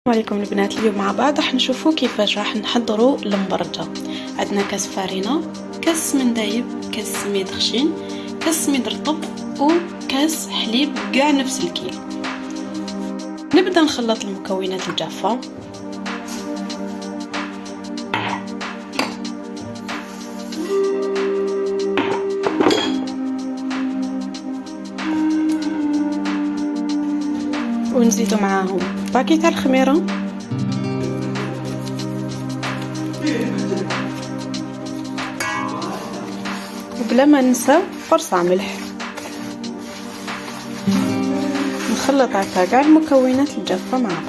السلام عليكم البنات. اليوم مع بعض راح نشوفوا كيفاش راح نحضروا المبرجه. عندنا كاس فارينه، كاس سمن دايب، كاس سميد خشين، كاس سميد رطب، وكاس حليب كاع نفس الكيل. نبدا نخلط المكونات الجافه. ونزيدوا معاهم باكي تاع الخميره، وبلا ما ننسى قرصه ملح. نخلط هكا كاع المكونات الجافه مع بعض.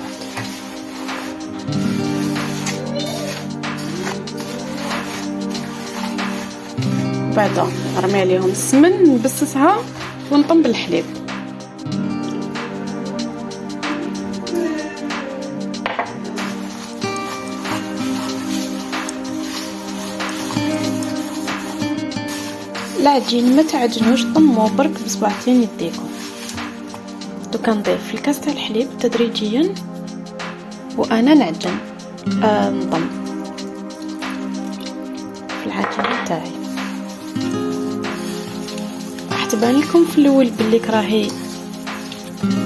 بعدا نرمي عليهم السمن، نبسسها ونطم بالحليب. العجين ما تعجنوش، طموه برك بصبعتين يديكم. دوكا نضيف في الكاس تاع الحليب تدريجيا وانا نعجن نضم في العجينه تاعي. راح تبان لكم في الاول بلي راهي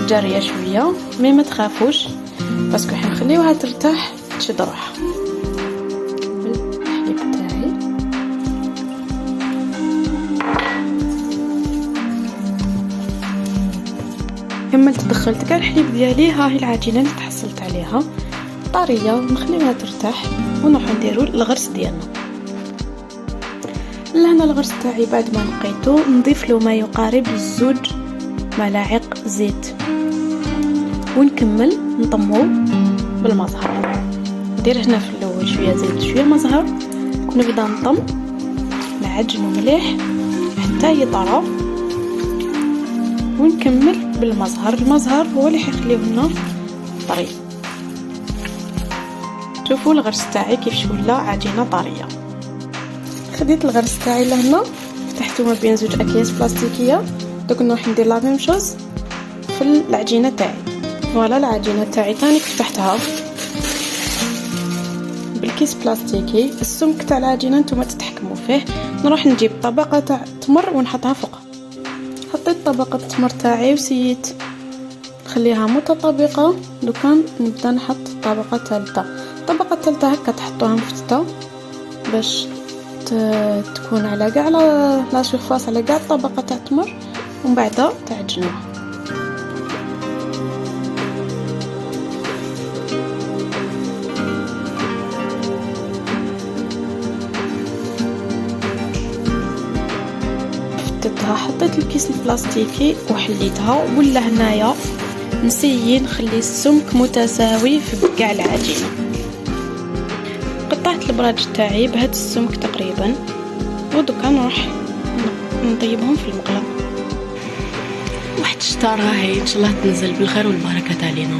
جاريه شويه، مي ما تخافوش باسكو حنخليوها ترتاح تشد روحها. كملت دخلت كاع الحليب ديالي. ها هي العجينه اللي تحصلت عليها طريه، ونخليها ترتاح ونروح نديرو الغرس ديالنا. لهنا الغرس تاعي بعد ما نقيتو نضيف له ما يقارب 2 ملاعق زيت، ونكمل نطمو بالمزهر. ندير هنا في الاول شويه زيت شويه مزهر، ونبدا نطم نعجنو مليح حتى يطرى، ونكمل بالمزهر. المزهر هو اللي حيخليه لنا طري. شوفوا الغرس تاعي كيفاش ولا عجينه طريه. خديت الغرس تاعي لهنا، فتحته ما بين 2 اكياس بلاستيكيه. دوك نروح ندير لا ميم شوز في العجينه تاعي. فوالا العجينه تاعي تاني فتحتها بالكيس بلاستيكي. السمك تاع العجينه نتوما تتحكموا فيه. نروح نجيب طبقه تاع تمر ونحطها فوقها. حطيت طبقة التمر تاعي وسيت نخليها متطابقة. دوكا نبدا نحط الطبقة الثالثة. الطبقة الثالثة هكا تحطوها مفتتة باش تكون على كاع لا سيرفاس، على كاع الطبقة تاع التمر، ومن بعد تعجنوها. حطيت الكيس البلاستيكي وحليتها. ولا هنايا نسيي نخلي السمك متساوي في كاع العجينه. قطعت البراج تاعي بهذا السمك تقريبا، ودوكا نروح نطيبهم في المقله. واحد الشطاره هي ان شاء الله تنزل بالخير والبركه علينا.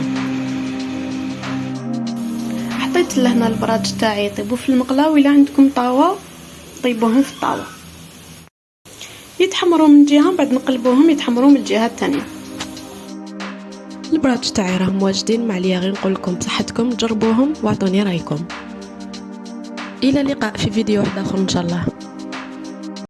حطيت لهنا البراج تاعي يطيبوا في المقله، ولا عندكم طاوه طيبوهم في الطاوه يتحمروا من جهه، بعد نقلبوهم يتحمروا من الجهه الثانيه. البراج تاعي راهم واجدين، ما عليا غير نقول لكم بصحتكم، جربوهم واعطوني رايكم. الى اللقاء في فيديو واحد اخر ان شاء الله.